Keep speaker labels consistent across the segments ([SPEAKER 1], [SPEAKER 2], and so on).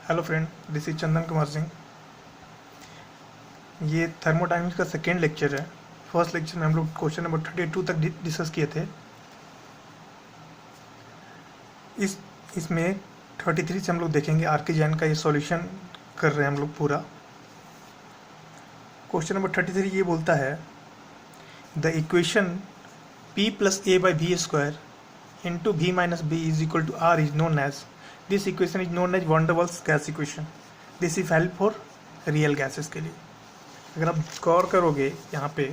[SPEAKER 1] Hello friend, this is Chandan Kumar Singh. ये thermodynamics का second lecture है। फर्स्ट लेक्चर में हम लोग क्वेश्चन नंबर 32 तक डिस्कस किए थे। इसमें 33 से हम लोग देखेंगे आर्किजन का ये सॉल्यूशन कर रहे हैं हम लोग पूरा। क्वेश्चन नंबर 33 ये बोलता है the equation p plus A by V square into V minus B is equal to R is known as this equation is known as van der Waals gas equation. This is help for real gases के लिए। अगर आप गौर करोगे यहाँ पे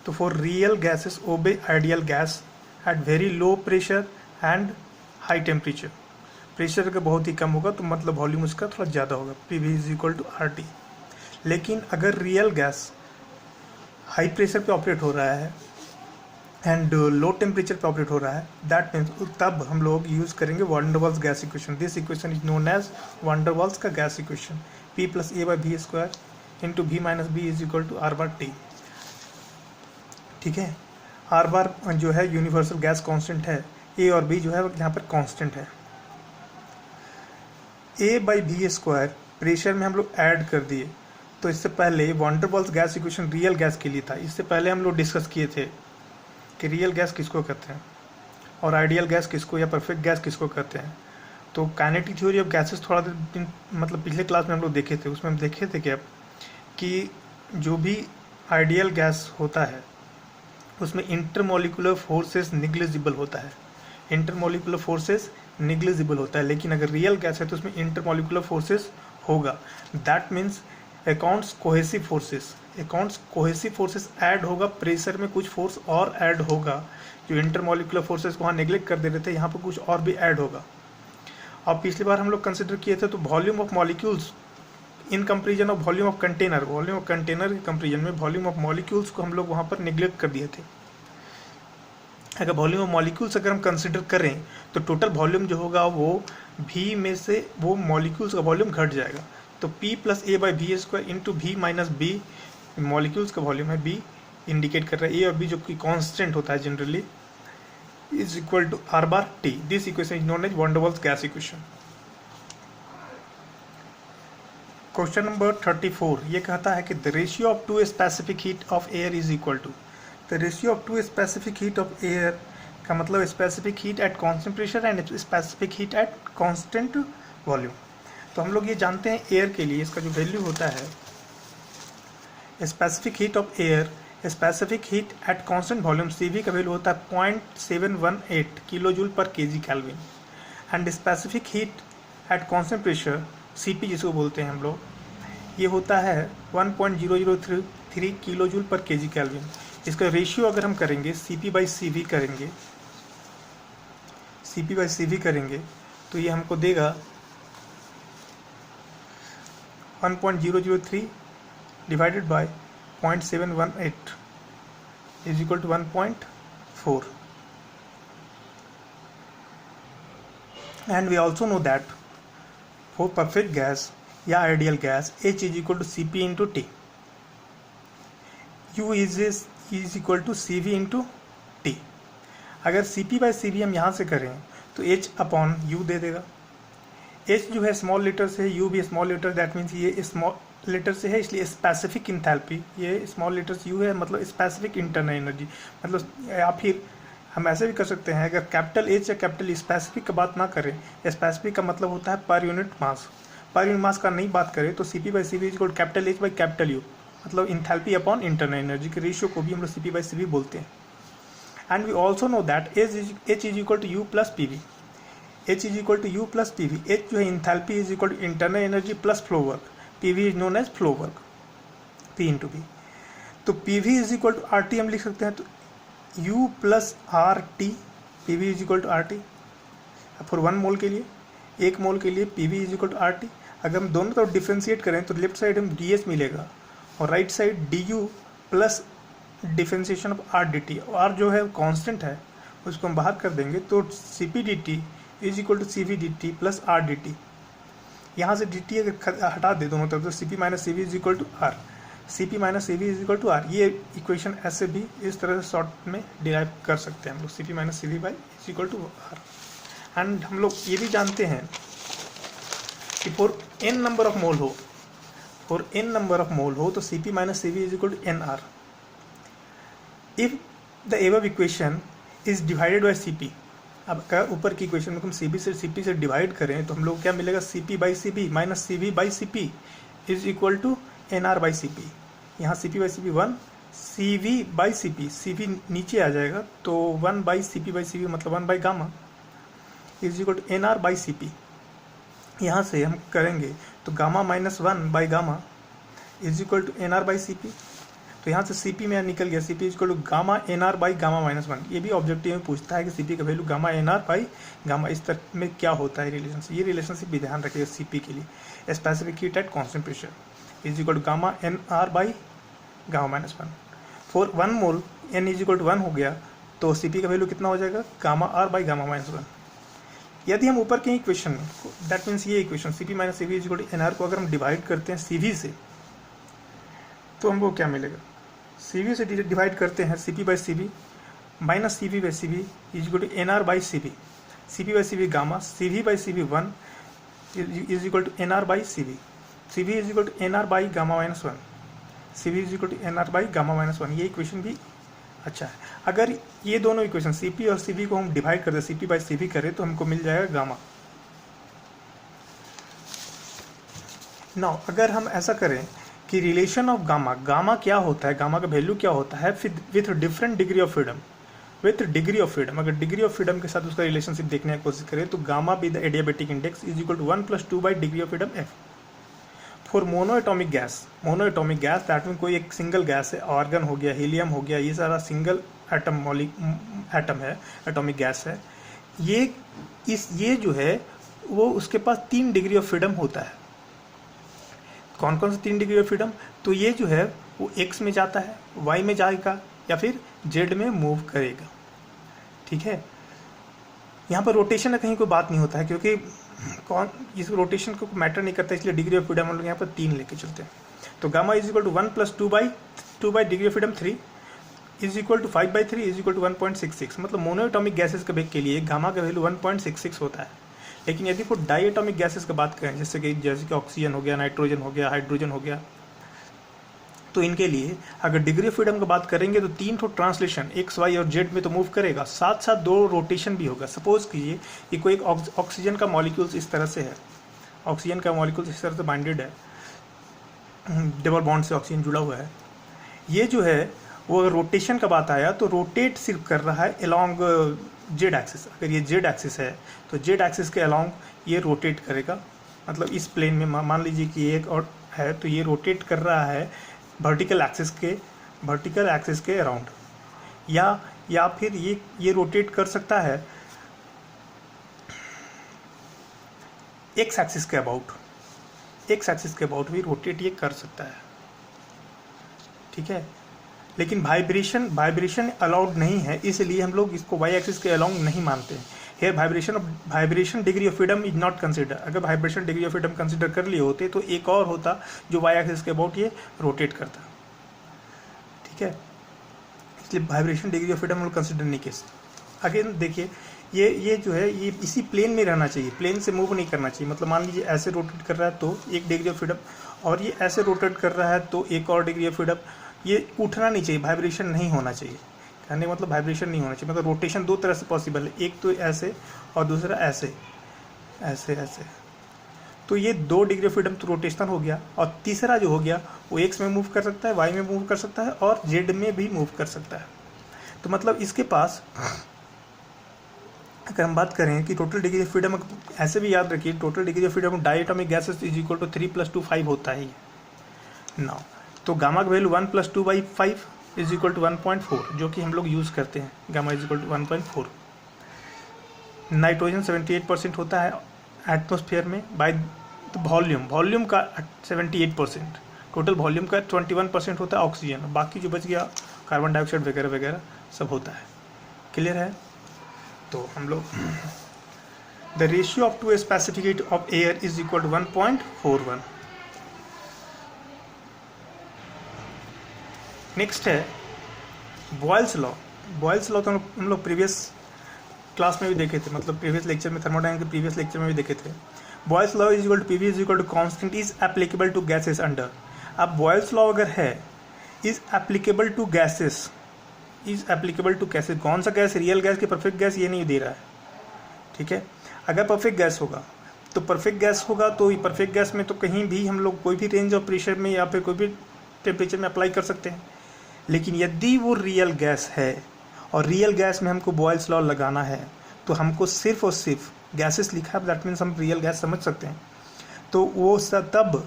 [SPEAKER 1] तो for real gases obey ideal gas at very low pressure and high temperature. Pressure अगर बहुत ही कम होगा तो मतलब वॉल्यूम उसका थोड़ा ज़्यादा होगा, P V is equal to R T. लेकिन अगर रियल गैस हाई प्रेशर पे ऑपरेट हो रहा है एंड लो टेम्परेचर पे ऑपरेट हो रहा है, दैट मीन्स तब हम लोग यूज़ करेंगे van der Waals gas equation. This equation is known as van der Waals का gas equation. P plus A by V square into V minus B is equal to R bar T. ठीक है, are बार जो है universal gas constant है, ए और B जो है यहाँ पर कांस्टेंट है। ए बाई वी स्क्वायर प्रेशर में हम लोग ऐड कर दिए, तो इससे पहले van der Waals gas equation real gas के लिए था। इससे पहले हम लोग डिस्कस किए थे कि रियल गैस किसको कहते हैं और आइडियल गैस किसको या परफेक्ट गैस किसको कहते हैं। तो काइनेटिक थ्योरी ऑफ गैसेस थोड़ा दिन मतलब पिछले क्लास में हम लोग देखे थे। उसमें हम देखे थे कि जो भी आइडियल गैस होता है उसमें इंटरमोलिकुलर फोर्सेस निग्लिजिबल होता है। इंटरमोलिकुलर फोर्सेस निग्लिजिबल होता है, लेकिन अगर रियल गैस है तो उसमें इंटरमोलिकुलर फोर्सेस होगा। That means accounts cohesive forces, accounts cohesive forces add होगा, प्रेशर में कुछ फोर्स और ऐड होगा। जो इंटरमोलिकुलर फोर्सेस को वहाँ नेग्लेक्ट कर दे रहे थे, यहाँ पर कुछ और भी ऐड होगा। अब पिछली बार हम लोग कंसिडर किए थे तो volume of molecules in comparison of volume of container, volume of container के कंपेरिजन में वॉल्यूम ऑफ मॉलिक्यूल्स को हम लोग वहाँ पर निग्लेक्ट कर दिए थे। अगर वॉल्यूम ऑफ मॉलिक्यूल्स अगर हम कंसिडर करें तो टोटल वॉल्यूम जो होगा वो v में से वो मॉलिक्यूल्स का वॉल्यूम घट जाएगा। तो p plus A by V square into V minus b, molecules का वॉल्यूम है, b इंडिकेट कर रहा है, ए और b जो कि कॉन्स्टेंट होता है generally, is equal to R bar T. This equation is known as van der Waals gas equation. Question number 34 ये कहता है कि the ratio of two specific heat of air is equal to. The ratio of two specific heat of air का मतलब specific heat at constant pressure and specific heat at constant volume. तो हम लोग ये जानते हैं एयर के लिए इसका जो वैल्यू होता है, specific heat of air, specific heat at constant volume CV का वैल्यू होता है 0.718 kilo joule per KG kelvin and specific heat at constant pressure CP जिसको बोलते हैं हम लोग, ये होता है 1.003 kilo joule per KG kelvin. इसका रेशियो अगर हम करेंगे CP बाई CV करेंगे, CP बाई CV करेंगे तो ये हमको देगा 1.003 divided by 0.718 is equal to 1.4। And we also know that for perfect gas या ideal gas H is equal to CP into T, U is equal to CV into T. अगर CP by CV हम यहाँ से करें तो H upon U दे देगा। H जो है स्मॉल लेटर से है, U भी स्मॉल लेटर, दैट मीन्स ये स्मॉल लेटर से है, इसलिए स्पेसिफिक इंथैल्पी, ये स्मॉल लेटर से U है मतलब स्पेसिफिक इंटरनल एनर्जी। मतलब या फिर हम ऐसे भी कर सकते हैं, अगर कैपिटल H या कैपिटल स्पेसिफिक का बात ना करें, स्पेसिफिक का मतलब होता है पर यूनिट मास, पर यूनिट मास का नहीं बात करें तो CP by CV is equal to capital H by capital U, मतलब इंथैल्पी अपॉन इंटरनल एनर्जी के रेशियो को भी हम लोग CP बाई CV बोलते हैं। And we also know that H is equal to U plus PV, H is equal to U plus PV। H जो है enthalpy is equal to internal energy plus flow work, PV is known as flow work, P into V। तो PV is equal to RT हम लिख सकते हैं, तो U plus RT, PV is equal to RT। For 1 mole के लिए, 1 mole के लिए PV is equal to RT। अगर हम दोनों तरफ डिफ्रेंशिएट करें तो लेफ्ट साइड हम DS मिलेगा और right side DU plus differentiation of R dt। R जो है कांस्टेंट है उसको हम बाहर कर देंगे तो CP dt is equal to CV dt plus R dt। यहाँ से dt अगर हटा दे दोनों तरफ तो CP minus CV is equal to R, CP minus CV is equal to R। ये इक्वेशन ऐसे भी इस तरह से शॉर्ट में डिराइव कर सकते हैं हम लोग, CP minus CV by is equal to R। एंड हम लोग ये भी जानते हैं कि for n number of mole हो, for n number of mole हो तो Cp minus Cv is equal to nR। If the above equation is divided by Cp, अब अगर ऊपर की इक्वेशन में हम Cp से डिवाइड करें तो हम लोग क्या मिलेगा, Cp by Cv minus Cv by Cp is equal to nR by Cp। यहाँ Cp by Cp 1, Cv by Cp, Cv नीचे आ जाएगा तो 1 बाई Cp बाई Cv मतलब 1 by gamma is equal to nR by Cp। यहाँ से हम करेंगे तो gamma minus 1 by gamma is equal to nR by Cp। तो यहाँ से Cp में निकल गया, Cp is equal to gamma nR by gamma minus 1। ये भी ऑब्जेक्टिव में पूछता है कि Cp का value gamma nR by gamma, इस तरह में क्या होता है रिलेशनशिप। ये रिलेशनशिप भी ध्यान रखिएगा Cp के लिए। Specific heat at constant pressure is equal to gamma nR by gamma minus 1। For 1 mole n is equal to 1 हो गया तो Cp का वैल्यू कितना हो जाएगा, gamma R by gamma minus 1। यदि हम ऊपर के इक्वेशन में, दैट मीन्स ये equation Cp minus Cv is equal to nR को अगर हम डिवाइड करते हैं Cv से तो हमको क्या मिलेगा, Cv से डिवाइड करते हैं Cp by Cv minus Cv by Cv is equal to nR by Cv। Cp by Cv gamma, Cv by Cv 1 is equal to nR by Cv। Cv is equal to nR by gamma minus 1, Cv is equal to nR by gamma minus 1। ये equation भी अच्छा है। अगर ये दोनों equation Cp और Cv को हम डिवाइड कर दें, Cp बाई Cv करें तो हमको मिल जाएगा गामा। नाउ अगर हम ऐसा करें कि रिलेशन ऑफ गामा, गामा क्या होता है, गामा का वैल्यू क्या होता है with different degree of freedom, with degree of freedom, अगर डिग्री ऑफ फ्रीडम के साथ उसका रिलेशनशिप देखने की कोशिश करें तो gamma be the adiabatic index is equal to 1 + 2 by degree of freedom f। For monoatomic gas, monoatomic gas that mean कोई एक सिंगल गैस है, आर्गन हो गया, हीलियम हो गया, ये सारा सिंगल एटम है, एटॉमिक गैस है, ये जो है वो उसके पास 3 डिग्री ऑफ फ्रीडम होता है। कौन कौन सा 3 डिग्री ऑफ फ्रीडम, तो ये जो है वो x में जाता है, y में जाएगा या फिर z में मूव करेगा। ठीक है, यहाँ पर रोटेशन का कहीं कोई बात नहीं होता है क्योंकि कौन इस रोटेशन को मैटर नहीं करता, इसलिए डिग्री ऑफ फ्रीडम हम लोग यहाँ पर 3 लेके चलते हैं। तो gamma is equal to 1 + 2 by degree of freedom 3 is equal to 5 by 3 is equal to 1.66। मतलब मोनोएटॉमिक गैसेस के लिए गामा का वैल्यू 1.66 होता है। लेकिन यदि वो डाईएटॉमिक गैसेस की बात करें जैसे कि ऑक्सीजन हो गया, नाइट्रोजन हो गया, हाइड्रोजन हो गया, तो इनके लिए अगर डिग्री ऑफ फ्रीडम की बात करेंगे तो 3 तो ट्रांसलेशन x, y और z में तो मूव करेगा, साथ साथ 2 रोटेशन भी होगा। सपोज कीजिए कि कोई एक ऑक्सीजन का मॉलिक्यूल्स इस तरह से है, ऑक्सीजन का मॉलिक्यूल्स इस तरह से बाइंडेड है, डबल बॉन्ड से ऑक्सीजन जुड़ा हुआ है, ये जो है वो अगर रोटेशन का बात आया तो रोटेट सिर्फ कर रहा है अलोंग जेड एक्सिस। अगर ये जेड एक्सिस है तो जेड एक्सिस के अलोंग ये रोटेट करेगा, मतलब इस प्लेन में मान लीजिए कि एक और है तो ये रोटेट कर रहा है वर्टिकल एक्सिस के अराउंड, या फिर ये रोटेट कर सकता है एक्स एक्सिस के अबाउट भी रोटेट ये कर सकता है। ठीक है, लेकिन वाइब्रेशन अलाउड नहीं है, इसलिए हम लोग इसको वाई एक्सिस के अलोंग नहीं मानते हैं। Here vibration degree of freedom is not consider. अगर vibration degree of freedom consider कर लिए होते तो एक और होता जो वाई एक्सिस के अबाउट ये रोटेट करता। ठीक है, इसलिए वाइब्रेशन डिग्री ऑफ फ्रीडम हम लोग कंसिडर नहीं किए। अगेन देखिए ये जो है ये इसी प्लेन में रहना चाहिए, प्लेन से मूव नहीं करना चाहिए। मतलब मान लीजिए ऐसे रोटेट कर रहा है तो 1 डिग्री ऑफ फ्रीडम, और ये ऐसे रोटेट कर रहा है तो 1 और डिग्री ऑफ फ्रीडम। ये उठना नहीं चाहिए, वाइब्रेशन नहीं होना चाहिए। कहने मतलब वाइब्रेशन नहीं होना चाहिए, मतलब रोटेशन 2 तरह से पॉसिबल है, एक तो ऐसे और दूसरा ऐसे। तो ये 2 डिग्री ऑफ फ्रीडम तो रोटेशनल हो गया, और तीसरा जो हो गया वो एक्स में मूव कर सकता है, वाई में मूव कर सकता है और जेड में भी मूव कर सकता है। तो मतलब इसके पास अगर हम बात करें कि टोटल डिग्री ऑफ फ्रीडम, ऐसे भी याद रखिए total degree of freedom diatomic gases is equal to 3 + 2 5 होता है नाउ। तो गामा का value 1 + 2 by 5 is equal to 1.4, जो कि हम लोग यूज़ करते हैं। Gamma is equal to 1.4। Nitrogen 78% होता है एटमोसफेयर में बाय वॉल्यूम का 78%, टोटल वॉल्यूम का 21% होता है ऑक्सीजन, बाकी जो बच गया कार्बन डाइऑक्साइड वगैरह वगैरह सब होता है। क्लियर है? तो हम लोग the ratio of two specific heat of air is equal to 1.41। Next है बॉयल्स लॉ। बॉयल्स लॉ तो हम लोग प्रीवियस क्लास में भी देखे थे, मतलब प्रीवियस लेक्चर में, थर्मोडायनामिक्स के प्रीवियस लेक्चर में भी देखे थे। Boyle's law is equal to PV is equal to constant is applicable to gases under. अब बॉयल्स लॉ अगर है is applicable to gases, is applicable to gases, कौन सा गैस, रियल गैस की परफेक्ट गैस, ये नहीं दे रहा है, ठीक है। अगर परफेक्ट गैस होगा तो परफेक्ट गैस होगा तो परफेक्ट गैस में तो कहीं भी हम लोग कोई भी रेंज ऑफ प्रेशर में या फिर कोई भी टेम्परेचर में अप्लाई कर सकते हैं। लेकिन यदि वो रियल गैस है और रियल गैस में हमको बॉयल्स लॉ लगाना है तो हमको सिर्फ और सिर्फ गैसेस लिखा है, दैट मीन्स हम रियल गैस समझ सकते हैं। तो वो तब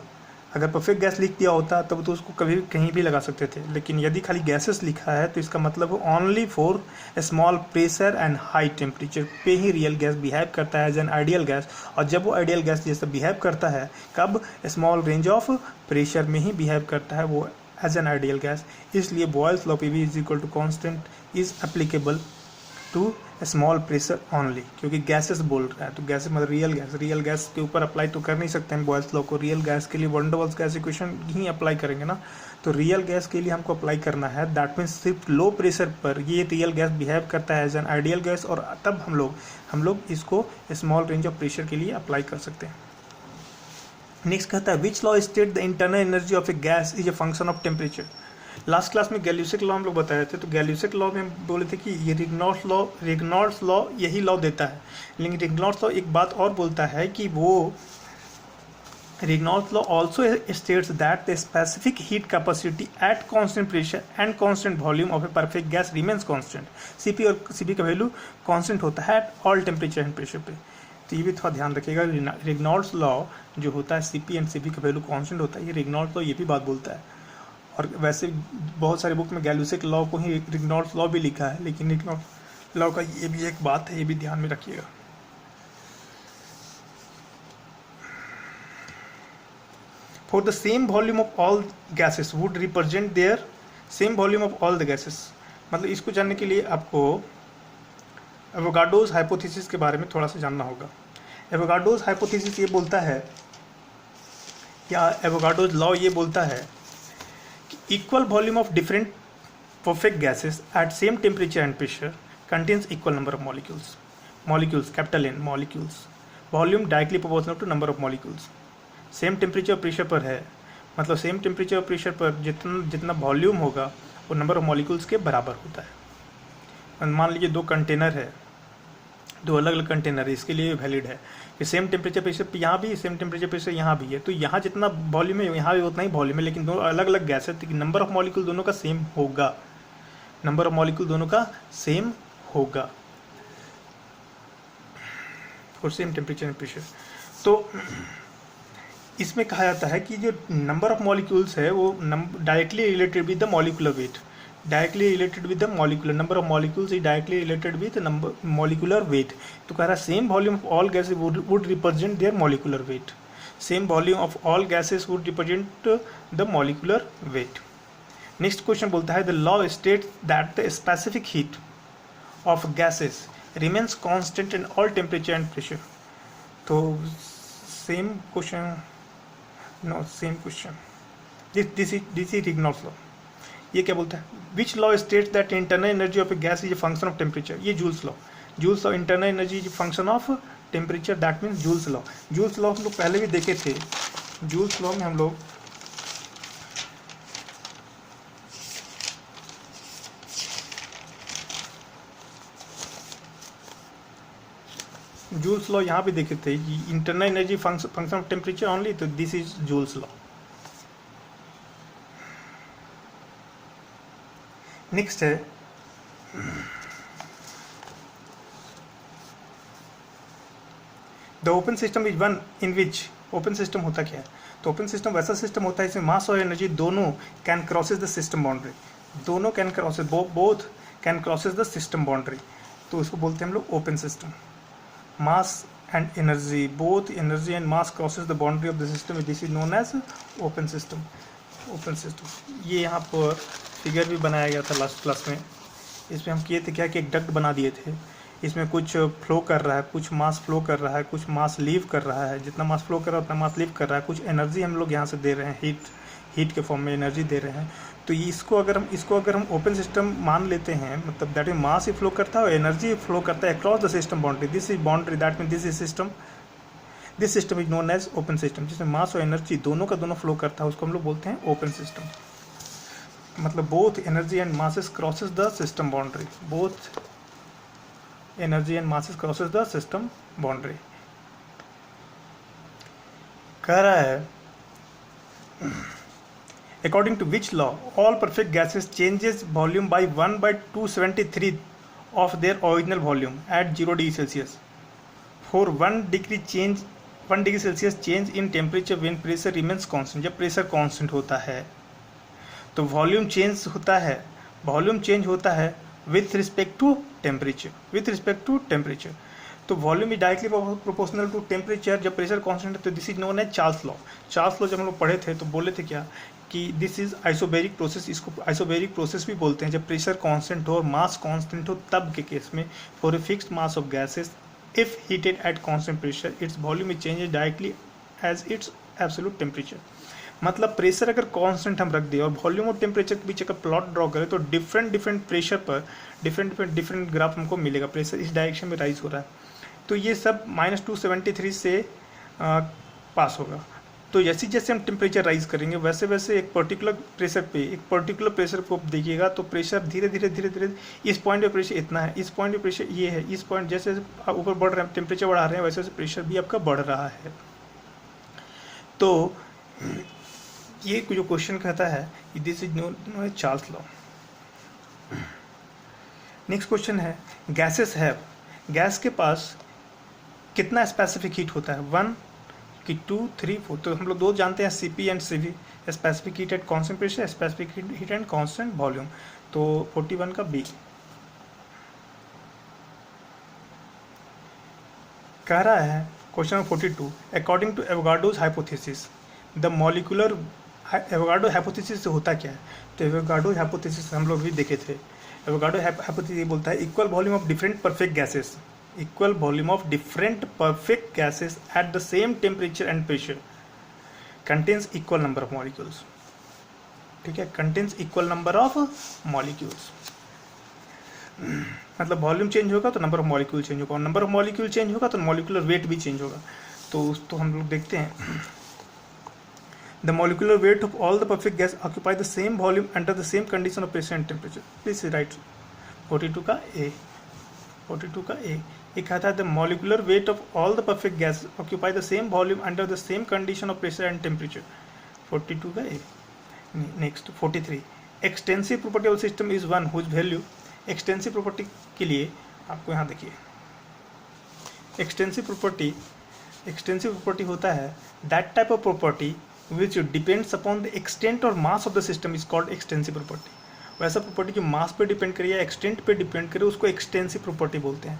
[SPEAKER 1] अगर परफेक्ट गैस लिख दिया होता तब तो उसको कभी कहीं भी लगा सकते थे। लेकिन यदि खाली गैसेस लिखा है तो इसका मतलब only for small pressure and high temperature पे ही रियल गैस बिहेव करता है एज एन आइडियल गैस। और जब वो आइडियल गैस जैसा बिहेव करता है कब, स्मॉल रेंज ऑफ प्रेशर में ही बिहेव करता है वो एज एन आइडियल गैस। इसलिए Boyle's law PV is equal to constant is applicable to small pressure only, क्योंकि गैसेस बोल रहा है तो गैसेस मतलब रियल गैस के ऊपर अप्लाई तो कर नहीं सकते हैं बॉयल्स लॉ को। रियल गैस के लिए वन डबल्स गैस इक्वेशन ही अप्लाई करेंगे ना। तो रियल गैस के लिए हमको अप्लाई करना है, दैट मीन्स सिर्फ लो प्रेशर पर ये रियल गैस बिहेव करता है एज एन आइडियल गैस, और तब हम लोग इसको स्मॉल रेंज ऑफ प्रेशर के लिए अप्लाई कर सकते हैं। नेक्स्ट कहता है which law state the internal energy of a gas is a function of temperature. Last class में गैल्यूसिक लॉ हम लोग बताए थे, तो गैल्यूसिक लॉ में हम बोले थे कि ये रेग्नॉल्ड्स लॉ यही लॉ देता है। लेकिन रेग्नॉल्ड्स लॉ एक बात और बोलता है कि वो Regnault's law also states that the specific heat capacity at constant pressure and constant volume of a perfect gas remains constant. CP और सीपी का वैल्यू कांस्टेंट होता है at all temperature and pressure पे। तो ये भी थोड़ा ध्यान रखिएगा, रेग्नॉल्ड्स लॉ जो होता है सीपी एंड सीपी का वैल्यू कांस्टेंट होता है, ये रेग्नॉल्ड्स लॉ ये भी बात बोलता है। और वैसे बहुत सारे बुक में गैल्यूसिक लॉ को ही रेग्नॉल्ड्स लॉ भी लिखा है, लेकिन रेग्नॉल्ड्स लॉ का ये भी एक बात है, ये भी ध्यान में रखिएगा। For the same volume of all gases would represent their same volume of all the gases. मतलब इसको जानने के लिए आपको एवोगाड्रोस हाइपोथेसिस के बारे में थोड़ा सा जानना होगा। एवोगाड्रोस हाइपोथेसिस ये बोलता है, या एवोगाड्रोस लॉ ये बोलता है कि equal volume of different perfect gases at same temperature and pressure contains equal number of molecules capital N molecules, volume directly proportional to number of molecules. Same temperature और pressure पर है, मतलब same temperature और pressure पर जितना volume होगा वो number of molecules के बराबर होता है। मान लीजिए दो कंटेनर है, दो अलग अलग कंटेनर है, इसके लिए वैलिड है कि सेम टेम्परेचर प्रेशर पे यहाँ भी, सेम टेम्परेचर प्रेशर यहाँ भी है, तो यहाँ जितना वॉल्यूम है यहाँ भी उतना ही वॉल्यूम है, लेकिन दोनों अलग अलग गैस है तो नंबर ऑफ मॉलिक्यूल दोनों का सेम होगा, नंबर ऑफ मॉलिक्यूल दोनों का सेम होगा और सेम टेम्परेचर एंड प्रेशर। तो इसमें कहा जाता है कि जो नंबर ऑफ मॉलिक्यूल्स है वो directly related with the molecular weight, directly related with the molecular number of molecules is directly related with number molecular weight. तो कह रहा है same volume of all gases would represent their molecular weight, same volume of all gases would represent the molecular weight. Next question बोलता है the law states that the specific heat of gases remains constant in all temperature and pressure. तो same question, no same question, this is Regnault's law. ये क्या बोलता है, which law states that internal energy of a gas is a function of temperature. ये Joule's law internal energy is function of temperature, that means Joule's law. Joule's law हम लोग पहले भी देखे थे। जूल्स लॉ में हम लोग जूल्स लॉ यहाँ पे देखे थे, internal energy function of temperature only, तो this is Joule's law. Next है the open system is one in which, open system होता क्या है, तो ओपन सिस्टम वैसा सिस्टम होता है इसमें मास और एनर्जी दोनों can crosses the system boundary, दोनों can crosses, both can crosses the system boundary, तो इसको बोलते हैं हम लोग open system. Mass and energy, both energy and mass crosses the boundary of the system, this is known as open system. Open system ये यहाँ पर figure भी बनाया गया था लास्ट क्लास में। इसमें हम किए थे क्या कि एक डक्ट बना दिए थे, इसमें कुछ फ्लो कर रहा है, कुछ मास फ्लो कर रहा है, कुछ मास लीव कर रहा है, जितना मास फ्लो कर रहा है उतना मास लीव कर रहा है, कुछ एनर्जी हम लोग यहाँ से दे रहे हैं, हीट के फॉर्म में एनर्जी दे रहे हैं। तो इसको अगर हम ओपन सिस्टम मान लेते हैं, मतलब दैट मीन मास ही फ्लो करता है और एनर्जी फ्लो करता है across the system boundary, this is boundary, that mean this is system. This system is known as open system, जिसमें मास और एनर्जी दोनों का दोनों फ्लो करता है, उसको हम लोग बोलते हैं ओपन सिस्टम। मतलब both energy and masses crosses the system boundary, both energy and masses crosses the system boundary. कह रहा है according to which law all perfect gases changes volume by 1/273 of their original volume at 0 degree Celsius for 1 degree Celsius change in temperature when pressure remains constant. जब pressure constant होता है तो volume change होता है, volume change होता है with respect to temperature, with respect to temperature. तो volume is directly proportional to temperature. जब प्रेशर कांस्टेंट है तो this is known as Charles law. Charles law जब हम लोग पढ़े थे तो बोले थे क्या कि दिस इज आइसोबैरिक प्रोसेस, इसको आइसोबैरिक प्रोसेस भी बोलते हैं। जब प्रेशर कांस्टेंट हो और मास कांस्टेंट हो तब के केस में for a fixed mass of gases if heated at constant pressure its volume is changes directly as its absolute temperature. मतलब प्रेशर अगर कांस्टेंट हम रख दें और वॉल्यूम और टेम्परेचर के बीच अगर प्लॉट ड्रॉ करें तो डिफरेंट प्रेशर पर डिफरेंट ग्राफ हमको मिलेगा। प्रेशर इस डायरेक्शन में राइज हो रहा है तो ये सब -273 से पास होगा। तो जैसे जैसे हम टेम्परेचर राइज करेंगे वैसे वैसे एक पर्टिकुलर प्रेशर को देखिएगा तो प्रेशर धीरे धीरे इस पॉइंट पे प्रेशर इतना है, इस पॉइंट पे प्रेशर ये है, इस पॉइंट जैसे आप ऊपर बढ़ रहे हैं टेम्परेचर बढ़ा रहे हैं वैसे वैसे प्रेशर भी आपका बढ़ रहा है। तो ये जो क्वेश्चन कहता है this is known Charles law. Next question है गैसेस हैव, गैस के पास कितना स्पेसिफिक हीट होता है 1 कि 2 3 4। तो हम लोग दो जानते हैं CP and CV, specific heat at constant pressure, specific heat and constant volume. तो 41 का B। कह रहा है question 42 according to Avogadro's hypothesis the molecular, Avogadro hypothesis से होता क्या है। तो एवोगाड्रो हाइपोथेसिस हम लोग भी देखे थे। एवोगाड्रो हाइपोथेसिस ये बोलता है equal volume of different perfect gases, equal volume of different perfect gases at the same temperature and pressure contains equal number of molecules। ठीक है, contains equal number of molecules। मतलब वॉल्यूम चेंज होगा तो number of molecule change होगा और number of molecule change होगा तो molecular weight भी चेंज होगा। तो हम लोग देखते हैं the molecular weight of all the perfect gas occupy the same volume under the same condition of pressure and temperature. Please write 42 का A। 42 का A ये कहता है the molecular weight of all the perfect gas occupy the same volume under the same condition of pressure and temperature. 42 का A। Next 43 extensive property of system is one whose value, extensive property के लिए आपको यहाँ देखिए extensive property होता है that type of property which depends upon the extent और mass of the system is called extensive property. वैसा property जो मास पे डिपेंड करे या एक्सटेंट पे डिपेंड करे उसको एक्सटेंसिव प्रॉपर्टी बोलते हैं।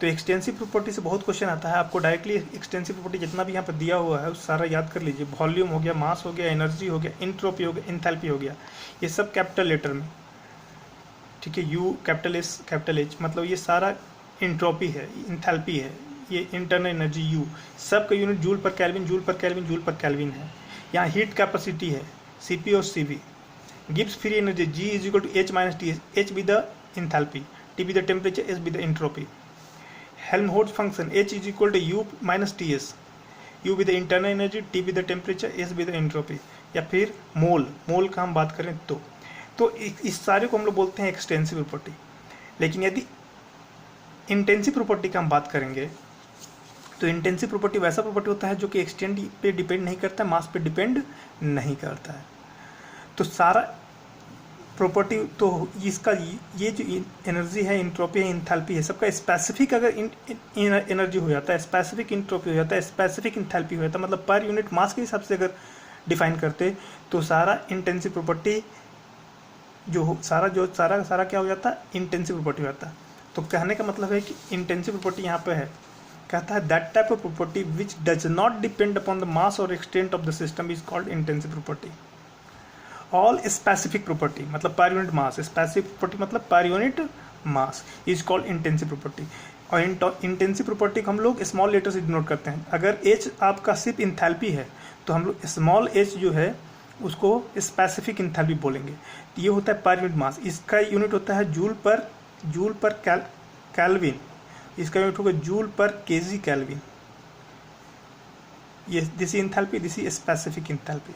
[SPEAKER 1] तो एक्सटेंसिव प्रॉपर्टी से बहुत क्वेश्चन आता है, आपको डायरेक्टली एक्सटेंसिव प्रॉपर्टी जितना भी यहाँ पर दिया हुआ है उस सारा याद कर लीजिए। वॉल्यूम हो गया, मास हो गया, एनर्जी हो गया, एंट्रोपी हो गया, एंथैल्पी हो गया, ये सब कैपिटल लेटर में। ठीक है, you capital S capital H, मतलब ये सारा एंट्रोपी है, एंथैल्पी है, ये इंटरनल एनर्जी यू, सब का यूनिट जूल पर केल्विन, जूल पर केल्विन, जूल पर केल्विन है। यहाँ हीट कैपेसिटी है CP और CV। Gibbs free energy G is equal to H minus TS, H be the enthalpy, T be the temperature, S be the entropy. Helmholtz function H is equal to U minus TS, U be the internal energy, T be the temperature, S be the entropy. या फिर मोल का हम बात करें तो इस सारे को हम लोग बोलते हैं एक्सटेंसिव प्रॉपर्टी। लेकिन यदि इंटेंसिव प्रॉपर्टी का हम बात करेंगे तो इंटेंसिव प्रॉपर्टी वैसा प्रॉपर्टी होता है जो कि एक्सटेंट पे डिपेंड नहीं करता है, मास पे डिपेंड नहीं करता है। तो सारा प्रॉपर्टी तो इसका ये जो एनर्जी है, एंट्रोपी है, एंथैल्पी है, सबका स्पेसिफिक अगर एनर्जी हो जाता है, स्पेसिफिक एंट्रोपी हो जाता है, स्पेसिफिक एंथैल्पी हो जाता है, मतलब पर यूनिट मास के हिसाब से अगर डिफाइन करते तो सारा इंटेंसिव प्रॉपर्टी सारा क्या हो जाता है, इंटेंसिव प्रॉपर्टी हो जाता है। तो कहने का मतलब है कि इंटेंसिव प्रॉपर्टी यहाँ पे है, कहता है that type of property which does not depend upon the mass और extent of the system is called intensive property. All specific property मतलब per unit mass, specific property मतलब per unit mass is called intensive property. और intensive property को हम लोग small letter से denote करते हैं। अगर एच आपका सिर्फ इंथैल्पी है तो हम लोग स्मॉल एच जो है उसको स्पेसिफिक इंथैल्पी बोलेंगे। ये होता है पर यूनिट मास, इसका यूनिट होता है जूल पर केल्विन, इसका यूनिट होगा जूल पर केजी केल्विन। ये this enthalpy, this specific enthalpy.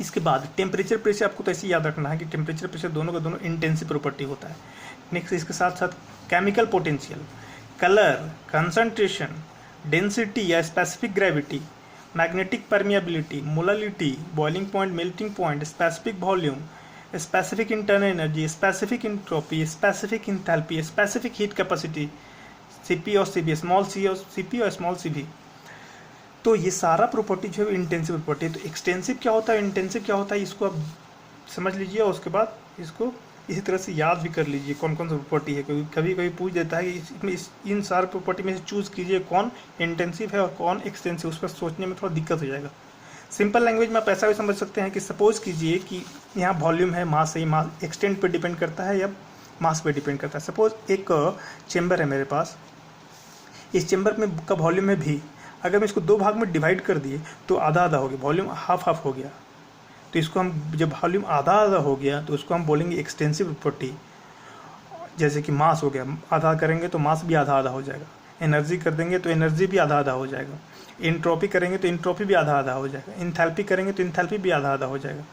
[SPEAKER 1] इसके बाद टेम्परेचर प्रेशर, आपको तो ऐसे याद रखना है कि टेम्परेचर प्रेशर दोनों का दोनों इंटेंसिव प्रॉपर्टी होता है। नेक्स्ट इसके साथ साथ chemical potential, colour, concentration, density या specific gravity, magnetic permeability, molality, boiling point, melting point, specific volume, specific internal energy, specific entropy, specific enthalpy, specific heat capacity, CP और सीबी, स्मॉल सी और CP और small CB. तो ये सारा property जो है intensive property है। तो एक्सटेंसिव क्या होता है, इंटेंसिव क्या होता है, इसको आप समझ लीजिए और उसके बाद इसको इसी तरह से याद भी कर लीजिए कौन कौन सा प्रॉपर्टी है। क्योंकि कभी कभी पूछ देता है कि इन सारे प्रॉपर्टी में से चूज़ कीजिए कौन इंटेंसिव है और कौन एक्सटेंसिव, उसका सोचने में थोड़ा दिक्कत हो जाएगा। सिंपल लैंग्वेज में आप ऐसा भी समझ सकते हैं कि सपोज कीजिए कि यहाँ वॉल्यूम है, मास है, मास एक्सटेंट पे डिपेंड करता है या मास पे डिपेंड करता है। सपोज एक चेम्बर है मेरे पास, इस चेम्बर में का वॉल्यूम है भी, अगर मैं इसको दो भाग में डिवाइड कर दिए तो आधा आधा हो गया, वॉल्यूम हाफ हाफ हो गया। तो इसको हम जब वॉल्यूम आधा आधा हो गया तो उसको हम बोलेंगे एक्सटेंसिव प्रॉपर्टी। जैसे कि मास हो गया, आधा करेंगे तो मास भी आधा आधा हो जाएगा, एनर्जी कर देंगे तो एनर्जी भी आधा आधा हो जाएगा, इंट्रोपी करेंगे तो इंट्रोपी भी आधा आधा हो जाएगा, इंथैल्पी करेंगे तो इंथैल्पी भी आधा आधा हो जाएगा।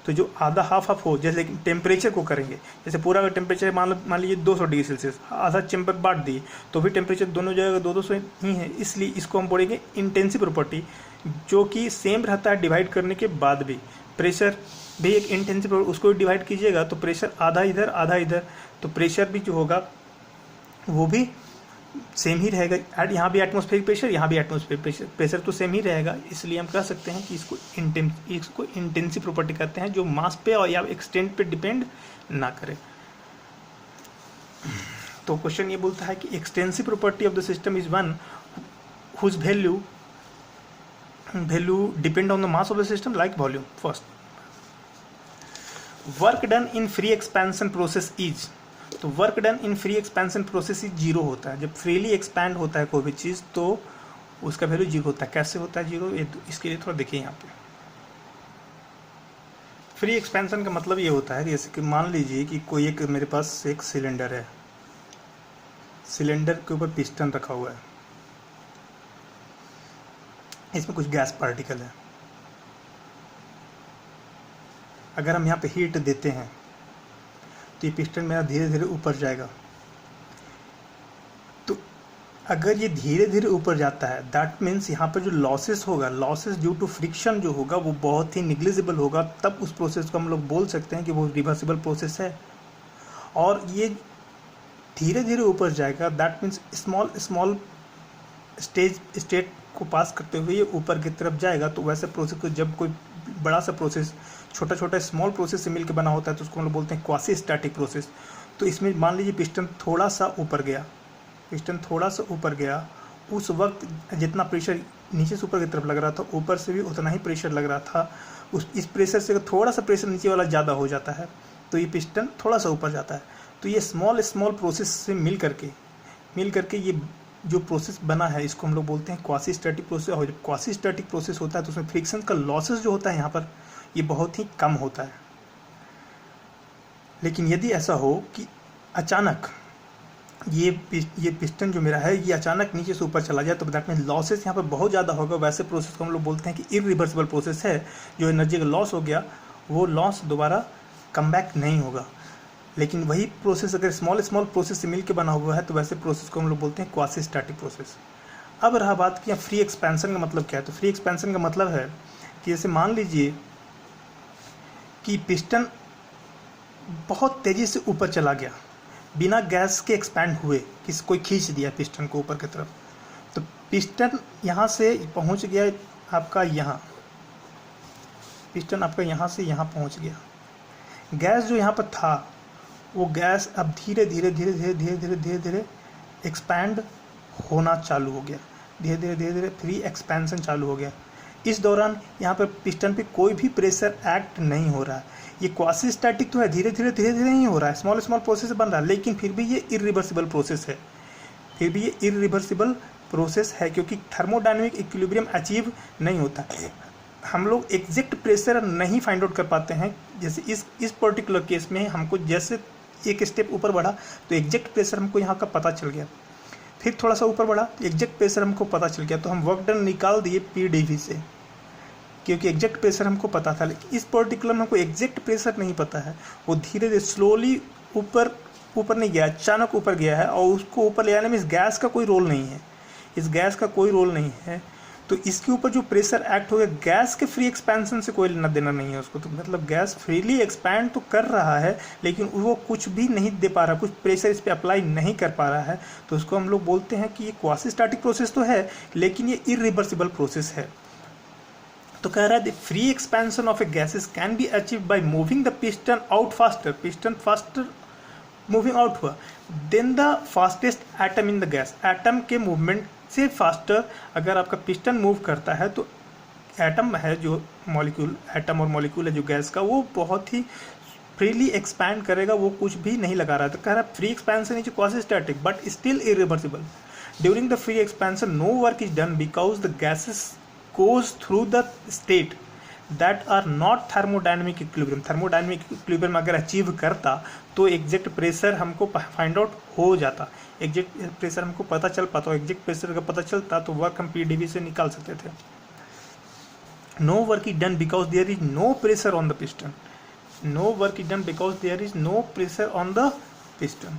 [SPEAKER 1] तो जो आधा हाफ हाफ हो, जैसे टेम्परेचर को करेंगे, जैसे पूरा अगर टेम्परेचर मान लीजिए 200 डिग्री सेल्सियस, आधा चेम्बर बांट दिए तो भी टेम्परेचर दोनों जगह 200 ही है, इसलिए इसको हम बोलेंगे इंटेंसिव प्रॉपर्टी, जो कि सेम रहता है डिवाइड करने के बाद भी। प्रेशर भी एक इंटेंसिव, उसको डिवाइड कीजिएगा तो प्रेशर आधा इधर आधा इधर, तो प्रेशर भी जो होगा वो भी सेम ही रहेगा। यहाँ भी एटमॉस्फेरिक प्रेशर, यहाँ भी एटमॉस्फेरिक प्रेशर तो सेम ही रहेगा। इसलिए हम कह सकते हैं कि इसको इंटेंसिव प्रॉपर्टी कहते हैं, जो मास पे और या एक्सटेंट पे डिपेंड ना करे। तो क्वेश्चन ये बोलता है कि extensive property of the system is one whose value depend on the mass of the system like volume. First, work done in free expansion process is, तो work done in free expansion process ही zero होता है। जब freely expand होता है कोई भी चीज़ तो उसका वैल्यू जीरो होता है। कैसे होता है जीरो, इसके लिए थोड़ा देखिए यहाँ पे। फ्री एक्सपेंशन का मतलब ये होता है कि जैसे कि मान लीजिए कि कोई एक मेरे पास एक सिलेंडर है, सिलेंडर के ऊपर पिस्टन रखा हुआ है, इसमें कुछ गैस पार्टिकल है। अगर हम यहाँ पे हीट देते हैं तो ये पिस्टन मेरा धीरे धीरे ऊपर जाएगा। तो अगर ये धीरे धीरे ऊपर जाता है, दैट मीन्स यहाँ पर जो लॉसेस होगा, लॉसेस ड्यू टू फ्रिक्शन जो होगा वो बहुत ही निग्लिजिबल होगा। तब उस प्रोसेस को हम लोग बोल सकते हैं कि वो रिवर्सिबल प्रोसेस है। और ये धीरे धीरे ऊपर जाएगा, दैट मीन्स स्मॉल स्टेट को पास करते हुए ये ऊपर की तरफ जाएगा। तो वैसे प्रोसेस को जब कोई बड़ा सा प्रोसेस छोटा छोटा स्मॉल प्रोसेस से मिलकर बना होता है तो उसको हम लोग बोलते हैं क्वासी स्टैटिक प्रोसेस। तो इसमें मान लीजिए पिस्टन थोड़ा सा ऊपर गया, पिस्टन थोड़ा सा ऊपर गया, उस वक्त जितना प्रेशर नीचे से ऊपर की तरफ लग रहा था, ऊपर से भी उतना ही प्रेशर लग रहा था। इस प्रेशर से थोड़ा सा प्रेशर नीचे वाला ज़्यादा हो जाता है तो ये पिस्टन थोड़ा सा ऊपर जाता है। तो ये स्मॉल प्रोसेस से मिल करके ये जो प्रोसेस बना है इसको हम लोग बोलते हैं क्वासी स्टैटिक प्रोसेस। और जब क्वासी स्टैटिक प्रोसेस होता है तो उसमें फ्रिक्शन का लॉसेस जो होता है यहाँ पर ये बहुत ही कम होता है। लेकिन यदि ऐसा हो कि अचानक ये पिस्टन जो मेरा है ये अचानक नीचे से ऊपर चला जाए तो दैट मीन लॉसेस यहाँ पर बहुत ज़्यादा होगा। वैसे प्रोसेस को हम लोग बोलते हैं कि इरिवर्सिबल प्रोसेस है। जो एनर्जी का लॉस हो गया वो लॉस दोबारा कम बैक नहीं होगा। लेकिन वही प्रोसेस अगर स्मॉल प्रोसेस से मिलकर बना हुआ है तो वैसे प्रोसेस को हम लोग बोलते हैं क्वासी स्टैटिक प्रोसेस। अब रहा बात कि फ्री एक्सपेंशन का मतलब क्या है। तो फ्री एक्सपेंशन का मतलब है कि जैसे मान लीजिए कि पिस्टन बहुत तेज़ी से ऊपर चला गया बिना गैस के एक्सपैंड हुए, कोई खींच दिया पिस्टन को ऊपर की तरफ। तो पिस्टन यहाँ से पहुँच गया आपका यहाँ, पिस्टन आपका यहाँ से यहाँ पहुँच गया। गैस जो यहाँ पर था वो गैस अब धीरे धीरे एक्सपैंड होना चालू हो गया। धीरे धीरे फ्री एक्सपेंशन चालू हो गया। इस दौरान यहाँ पर पिस्टन पे कोई भी प्रेशर एक्ट नहीं हो रहा है। ये क्वासी स्टैटिक तो है, धीरे धीरे ही हो रहा है, स्मॉल प्रोसेस बन रहा है, लेकिन फिर भी ये इरिवर्सिबल प्रोसेस है। क्योंकि थर्मोडायनेमिक इक्विलिब्रियम अचीव नहीं होता। हम लोग एग्जैक्ट प्रेशर नहीं फाइंड आउट कर पाते हैं। जैसे इस पर्टिकुलर केस में हमको जैसे एक स्टेप ऊपर बढ़ा तो एग्जैक्ट प्रेशर हमको यहाँ का पता चल गया। फिर थोड़ा सा ऊपर बढ़ा तो एग्जैक्ट प्रेशर हमको पता चल गया, तो हम वर्क डन निकाल दिए PdV से, क्योंकि एग्जैक्ट प्रेशर हमको पता था। लेकिन इस पर्टिकुलर में हमको एग्जैक्ट प्रेशर नहीं पता है, वो धीरे धीरे स्लोली ऊपर नहीं गया, अचानक ऊपर गया है, और उसको ऊपर ले आने में इस गैस का कोई रोल नहीं है, इस गैस का कोई रोल नहीं है। तो इसके ऊपर जो प्रेशर एक्ट हो गया, गैस के फ्री एक्सपेंशन से कोई लेना देना नहीं है उसको, तो मतलब गैस फ्रीली एक्सपैंड तो कर रहा है लेकिन वो कुछ भी नहीं दे पा रहा, कुछ प्रेशर इस पर अप्लाई नहीं कर पा रहा है, तो उसको हम लोग बोलते हैं कि ये क्वासी स्टैटिक प्रोसेस तो है लेकिन ये इरिवर्सिबल प्रोसेस है। तो कह रहा है the free expansion of a gases can be achieve by moving the piston out faster, piston faster moving out हुआ, then the fastest atom in the gas, atom के मूवमेंट से फास्टर अगर आपका पिस्टन मूव करता है तो atom है जो मॉलिक्यूल, एटम और मॉलिक्यूल है जो गैस का, वो बहुत ही फ्रीली एक्सपैंड करेगा, वो कुछ भी नहीं लगा रहा है। तो कह रहा है free expansion is quasi static but still irreversible, during the free expansion no work is done because the gases goes through the state that are not thermodynamic equilibrium, thermodynamic equilibrium अगर अचीव करता तो exact pressure हमको find out हो जाता, exact pressure हमको पता चल पाता, एग्जैक्ट प्रेशर अगर पता चलता तो वर्क हम PdV से निकाल सकते थे। No work is done because there is no pressure on the piston, no work is done because there is no pressure on the piston.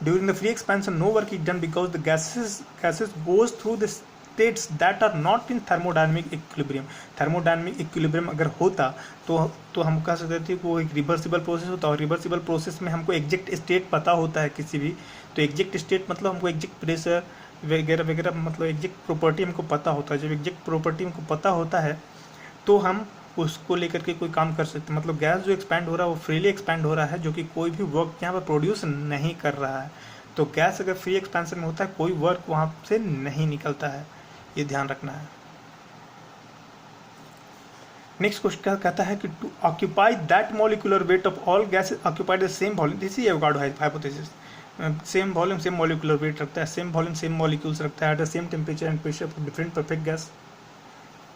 [SPEAKER 1] During the free expansion, no work is done because the gases goes through the states that are not in thermodynamic equilibrium. Thermodynamic equilibrium अगर होता तो हम कह सकते थे कि वो एक रिवर्सिबल प्रोसेस होता, और रिवर्सिबल प्रोसेस में हमको एग्जैक्ट स्टेट पता होता है किसी भी, तो एग्जैक्ट स्टेट मतलब हमको एग्जैक्ट प्रेशर वगैरह वगैरह मतलब एग्जैक्ट प्रॉपर्टी हमको पता होता है। जब एग्जैक्ट प्रॉपर्टी हमको पता होता है तो हम उसको लेकर के कोई काम कर सकते हैं। मतलब गैस जो एक्सपैंड हो रहा है वो फ्रीली एक्सपैंड हो रहा है, जो कि कोई भी वर्क यहाँ पर प्रोड्यूस नहीं कर रहा है। तो गैस अगर फ्री एक्सपेंशन में होता है कोई वर्क वहाँ से नहीं निकलता है, ये ध्यान रखना है। नेक्स्ट क्वेश्चन कहता है कि to occupy that molecular weight of all gases occupied the same volume, this is Avogadro hypothesis, same volume same molecular weight रखता है, सेम वॉल्यूम सेम मॉलिक्यूल्स रखता है at the same temperature and pressure for different perfect gas,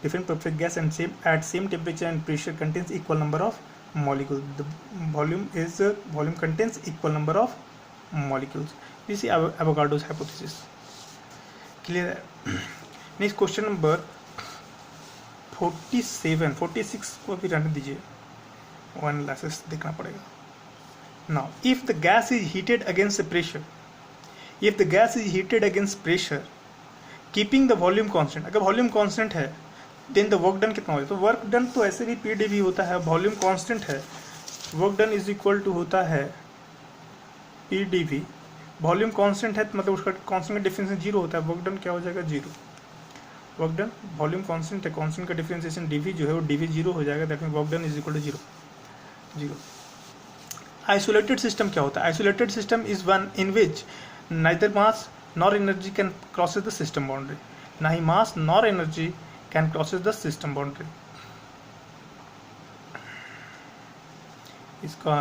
[SPEAKER 1] different perfect gas and same at same temperature and pressure contains equal number of molecules, the volume contains equal number of molecules, this is Avogadro's hypothesis, clear है। next question number 47 46 को भी रहने दीजिए, one analysis देखना पड़ेगा। now if the gas is heated against the pressure, if the gas is heated against pressure keeping the volume constant, अगर volume constant है then the work done कितना हो जाए, तो वर्क डन तो ऐसे भी PdV होता है, वॉल्यूम कांस्टेंट है, work done is equal to होता है PdV, वॉल्यूम कांस्टेंट है मतलब उसका कांस्टेंट का डिफरेंशिएशन जीरो होता है, वर्क डन क्या हो जाएगा zero, work done volume constant है, कांस्टेंट का डिफरेंशिएशन dV जो है वो dV जीरो हो जाएगा, that mean work done is equal to zero. Isolated system क्या होता है, isolated system is one in which neither mass nor energy can crosses the system boundary, ना ही mass nor energy can crosses the system boundary, इसका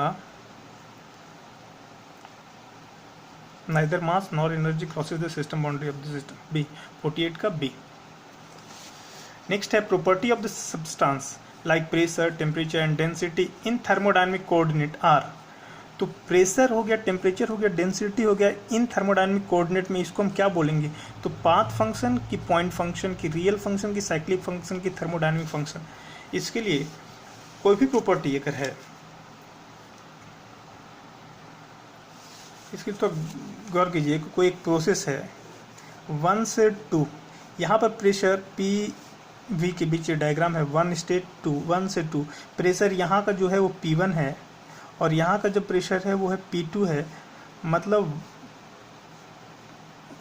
[SPEAKER 1] neither mass nor energy crosses the system boundary of the system, B 48 का B। next है property of the substance like pressure, temperature and density in thermodynamic coordinate are, तो pressure हो गया, temperature हो गया, density हो गया, इन थर्मोडायनेमिक कोऑर्डिनेट में इसको हम क्या बोलेंगे, तो पाथ फंक्शन की, पॉइंट फंक्शन की, रियल फंक्शन की, साइक्लिक फंक्शन की, थर्मोडायनेमिक फंक्शन। इसके लिए कोई भी प्रॉपर्टी अगर है, इसकी तो गौर कीजिए, कोई एक प्रोसेस है 1 से 2, यहाँ पर प्रेशर PV के बीच डायग्राम है 1 स्टेट 2, 1 से 2, प्रेशर यहाँ का जो है वो P1 है और यहाँ का जो प्रेशर है वो है P2 है, मतलब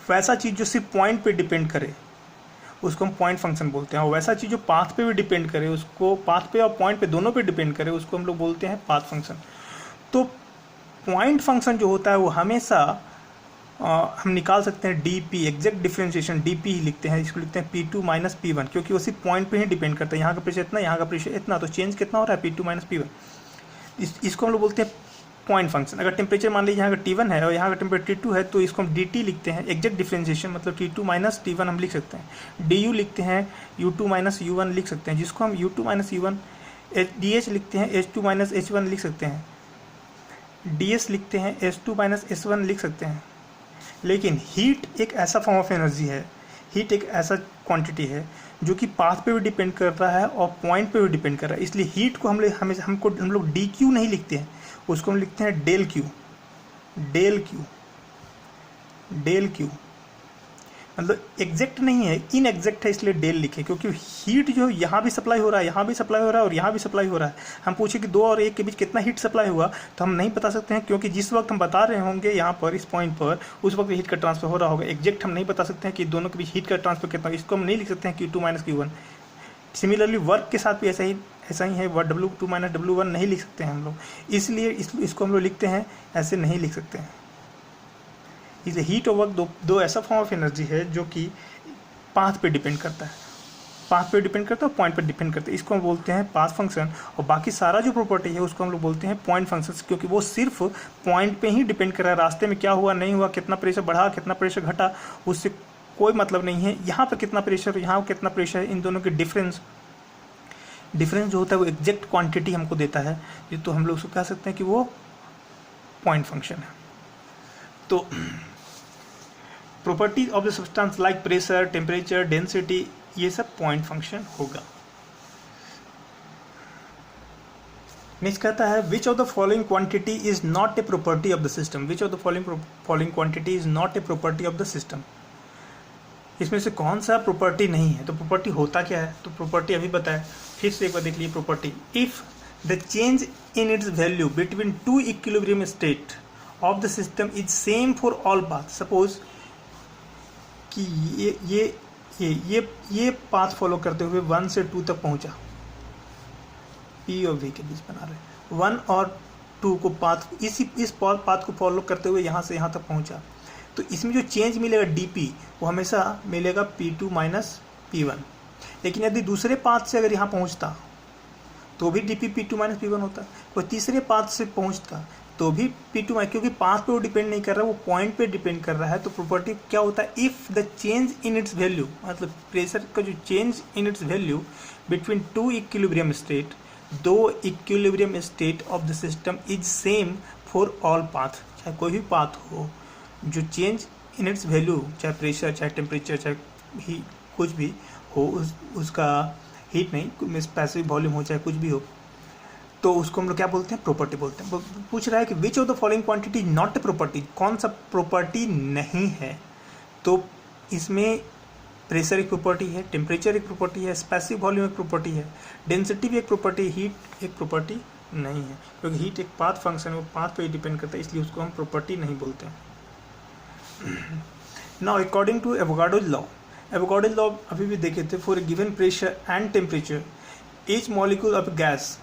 [SPEAKER 1] वैसा चीज़ जो सिर्फ पॉइंट पे डिपेंड करे उसको हम पॉइंट फंक्शन बोलते हैं, और वैसा चीज़ जो पाथ पे भी डिपेंड करे, उसको पाथ पे और पॉइंट पे दोनों पे डिपेंड करे, उसको हम लोग बोलते हैं पाथ फंक्शन। तो पॉइंट फंक्शन जो होता है वो हमेशा हम निकाल सकते हैं DP, एग्जैक्ट डिफरेंशिएशन DP ही लिखते हैं, इसको लिखते हैं P2 माइनस P1, क्योंकि वो सिर्फ पॉइंट पे ही डिपेंड करता है, यहाँ का प्रेशर इतना, यहाँ का प्रेशर इतना, तो चेंज कितना हो रहा है P2 माइनस P1, इसको हम लोग बोलते हैं पॉइंट फंक्शन। अगर टेम्परेचर मान लीजिए यहाँ का T1 है और यहाँ का टेम्परेचर T2 है, तो इसको हम DT लिखते हैं, एग्जैक्ट डिफरेंशिएशन मतलब T2 माइनस T1 हम लिख सकते हैं, DU लिखते हैं, U2 माइनस U1 लिख सकते हैं, जिसको हम U2 माइनस U1 DH लिखते हैं, H2 माइनस H1 लिख सकते हैं, ds लिखते हैं, S2 माइनस S1 लिख सकते हैं, लेकिन हीट एक ऐसा फॉर्म ऑफ एनर्जी है, हीट एक ऐसा क्वांटिटी है जो कि पाथ पे भी डिपेंड कर रहा है और पॉइंट पे भी डिपेंड कर रहा है। इसलिए हीट को हम लोग डी क्यू नहीं लिखते हैं, उसको हम लिखते हैं डेल क्यू। डेल क्यू मतलब एग्जैक्ट नहीं है, इनएग्जैक्ट है, इसलिए डेल लिखे, क्योंकि हीट जो यहाँ भी सप्लाई हो रहा है, यहाँ भी सप्लाई हो रहा है और यहाँ भी सप्लाई हो रहा है। हम पूछे कि 2 और 1 के बीच कितना हीट सप्लाई हुआ, तो हम नहीं बता सकते हैं, क्योंकि जिस वक्त हम बता रहे होंगे यहाँ पर इस पॉइंट पर, उस वक्त हीट का ट्रांसफर हो रहा होगा। एग्जैक्ट हम नहीं बता सकते हैं कि दोनों के बीच हीट का ट्रांसफर कितना, इसको हम नहीं लिख सकते हैं Q2 minus Q1। Similarly work के साथ भी ऐसा ही है, W2 माइनस W1 नहीं लिख सकते हैं हम लोग, इसलिए इसको हम लोग लिखते हैं, ऐसे नहीं लिख सकते हैं। इसलिए हीट और वर्क दो ऐसा फॉर्म ऑफ एनर्जी है जो कि पाथ पे डिपेंड करता है, और पॉइंट पे डिपेंड करता है। इसको हम बोलते हैं पाथ फंक्शन, और बाकी सारा जो प्रॉपर्टी है उसको हम लोग बोलते हैं पॉइंट फंक्शन, क्योंकि वो सिर्फ पॉइंट पे ही डिपेंड कर रहा है। रास्ते में क्या हुआ नहीं हुआ, कितना प्रेशर बढ़ा कितना प्रेशर घटा, उससे कोई मतलब नहीं है। यहाँ पर कितना प्रेशर, यहाँ कितना प्रेशर है, इन दोनों के डिफरेंस जो होता है वो एग्जैक्ट क्वांटिटी हमको देता है, तो हम लोग उसको कह सकते हैं कि वो पॉइंट फंक्शन है। तो property of the substance like pressure, temperature, density, ये सब पॉइंट फंक्शन होगा। नेक्स्ट कहता है which of the following quantity is not a property of the system. Which of the following quantity is not a property of the system. इसमें से कौन सा property नहीं है। तो प्रॉपर्टी होता क्या है, तो प्रॉपर्टी अभी बताए, फिर से एक बार देख लीजिए property. If the change in its value between 2 equilibrium state of the system is same for all path. Suppose कि ये पाथ फॉलो करते हुए 1 से 2 तक पहुंचा, P और V के बीच बना रहे, 1 और 2 को पाथ इस पाथ को फॉलो करते हुए यहाँ से यहाँ तक पहुंचा, तो इसमें जो चेंज मिलेगा dp वो हमेशा मिलेगा P2 माइनस P1। लेकिन यदि दूसरे पाथ से अगर यहाँ पहुँचता तो भी dp P2 माइनस P1 होता, कोई तीसरे पाथ से पहुँचता तो भी P2 माइनस, क्योंकि पाथ पे वो डिपेंड नहीं कर रहा, वो पॉइंट पे डिपेंड कर रहा है। तो प्रॉपर्टी क्या होता है, if the change in its value, मतलब प्रेशर का जो change in its value between 2 equilibrium state, 2 equilibrium state of the system is same for all path. चाहे कोई भी पाथ हो, जो चेंज इन इट्स वैल्यू, चाहे प्रेशर, चाहे टेम्परेचर, चाहे कुछ भी हो, उसका हीट नहीं, स्पेसिफिक वॉल्यूम हो, चाहे कुछ भी हो, तो उसको हम लोग क्या बोलते हैं, प्रॉपर्टी बोलते हैं। पूछ रहा है कि विच of the following quantity not a property, कौन सा प्रॉपर्टी नहीं है। तो इसमें प्रेशर एक प्रॉपर्टी है, टेम्परेचर एक प्रॉपर्टी है, स्पेसिफिक वॉल्यूम एक प्रॉपर्टी है, डेंसिटी भी एक प्रॉपर्टी, हीट एक प्रॉपर्टी नहीं है, क्योंकि हीट एक पाथ फंक्शन है, वो पाथ पे ही डिपेंड करता है, इसलिए उसको हम प्रॉपर्टी नहीं बोलते हैं। Now according to Avogadro's law, Avogadro's law अभी भी देखे थे, for a given pressure and temperature each molecule of gas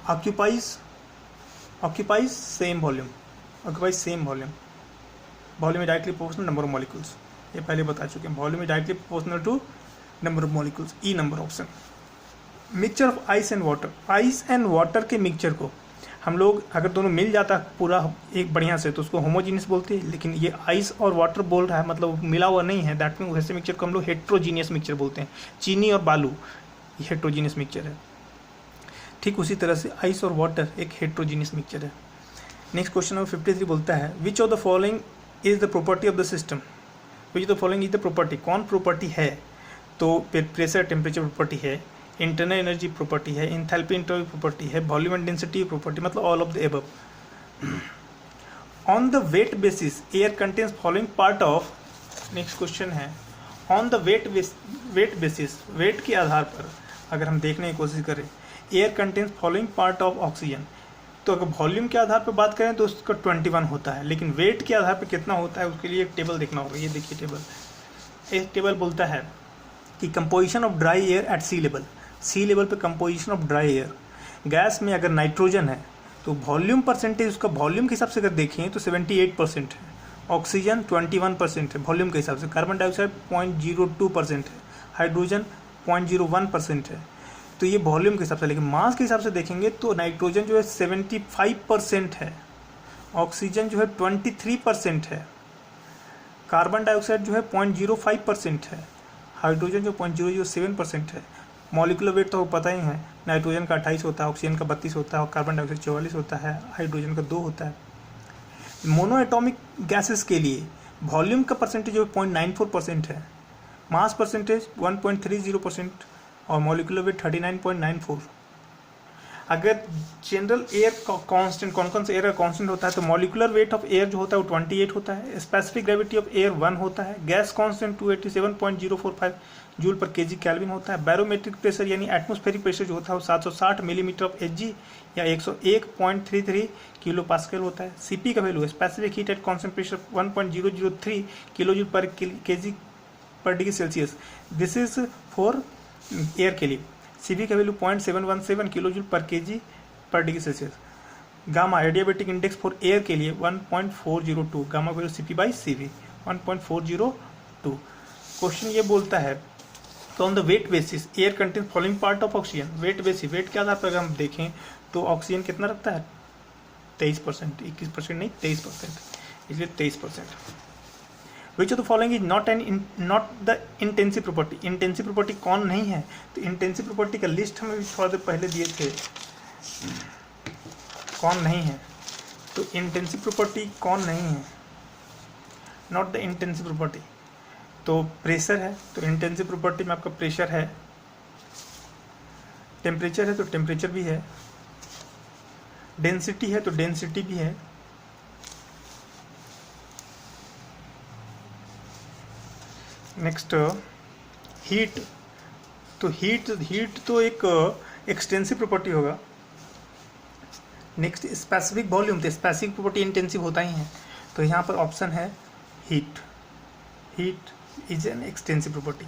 [SPEAKER 1] occupies same volume is directly proportional number of molecules, ये पहले बता चुके हैं। Volume is directly proportional to number of molecules, E number option. Mixture of ice and water, ice and water के mixture को हम लोग अगर दोनों मिल जाता पूरा एक बढ़िया से तो उसको होमोजीनियस बोलते हैं, लेकिन ये आइस और वाटर बोल रहा है, मतलब मिला हुआ नहीं है, दैट मीन वैसे मिक्सचर को हम लोग हेट्रोजीनियस मिक्सचर बोलते हैं। चीनी और बालू ये हेट्रोजीनियस मिक्सचर है, ठीक उसी तरह से आइस और वाटर एक हेट्रोजीनियस मिक्सचर है। नेक्स्ट क्वेश्चन नंबर 53 बोलता है which of the following is the property of the system. Which of the following is the property, कौन प्रॉपर्टी है। तो प्रेशर टेम्परेचर प्रॉपर्टी है, इंटरनल एनर्जी प्रॉपर्टी है, इंथैल्पी इंटरवल प्रॉपर्टी है, volume and density property, मतलब all of the above. On the wait basis air contains following part of, next question है on the wait basis, weight के आधार पर अगर हम देखने की कोशिश करें, air contains following part of oxygen, तो अगर वॉल्यूम के आधार पर बात करें तो उसका 21 होता है, लेकिन वेट के आधार पर कितना होता है उसके लिए एक टेबल देखना होगा। ये देखिए टेबल, एक टेबल बोलता है कि composition of dry air at sea level पे composition of dry air, gas में अगर नाइट्रोजन है तो वॉल्यूम परसेंटेज उसका वॉल्यूम के हिसाब से अगर देखें तो 78% है, ऑक्सीजन 21% है वॉल्यूम के हिसाब से, कार्बन डाइऑक्साइड 0.02% है, हाइड्रोजन 0.01% है, तो ये वॉल्यूम के हिसाब से। लेकिन मास के हिसाब से देखेंगे तो नाइट्रोजन जो है 75% है, ऑक्सीजन जो है 23% है, कार्बन डाइऑक्साइड जो है 0.05% है, हाइड्रोजन जो 0.007% है, मॉलिकुलर वेट तो पता ही है, नाइट्रोजन का 28 होता है, ऑक्सीजन का 32 होता है और कार्बन डाइऑक्साइड 44 होता है, हाइड्रोजन का 2 होता है। मोनो एटॉमिक गैसेस के लिए वॉल्यूम का परसेंटेज जो 0.94% है, मास परसेंटेज 1.30% और मॉलिकुलर वेट 39.94। अगर जनरल एयर कांस्टेंट, कौन से एयर का कांस्टेंट होता है, तो मॉलिकुलर वेट ऑफ एयर जो होता है वो 28 होता है, स्पेसिफिक ग्रेविटी ऑफ एयर 1 होता है, gas constant 287.045 joule per KG kelvin होता है, बैरोमेट्रिक प्रेशर यानी एटमॉस्फेरिक प्रेशर जो होता है वो 760 मिलीमीटर ऑफ एचजी या 101.33 किलो पास्कल होता है। सीपी का वैल्यू है specific heat at concentration 1.003 kilo joule per kg per degree Celsius, this is for air के लिए। सीवी का value 0.717 kilo joule per kg per degree Celsius. Gamma adiabatic index for air के लिए 1.402, gamma value CP by CV 1.402। Question ये बोलता है तो on the wait basis air contains following part of oxygen. Weight basis, weight के आधार पर अगर हम देखें तो ऑक्सीजन कितना रखता है 23%, 21% नहीं 23%, इसलिए 23%। विच of the following is not the intensive property. Intensive property कौन नहीं है, तो इंटेंसिव प्रॉपर्टी का लिस्ट हमें थोड़ा देर पहले दिए थे, कौन नहीं है, तो इंटेंसिव प्रॉपर्टी कौन नहीं है, नॉट द इंटेंसिव प्रॉपर्टी। तो प्रेशर है तो इंटेंसिव प्रॉपर्टी में आपका प्रेशर है, टेम्परेचर है तो टेम्परेचर भी है, डेंसिटी है तो डेंसिटी भी है, नेक्स्ट हीट, तो हीट तो एक एक्सटेंसिव प्रॉपर्टी होगा। नेक्स्ट स्पेसिफिक वॉल्यूम, तो स्पेसिफिक प्रॉपर्टी इंटेंसिव होता ही है, तो यहाँ पर ऑप्शन है heat, heat is an extensive property.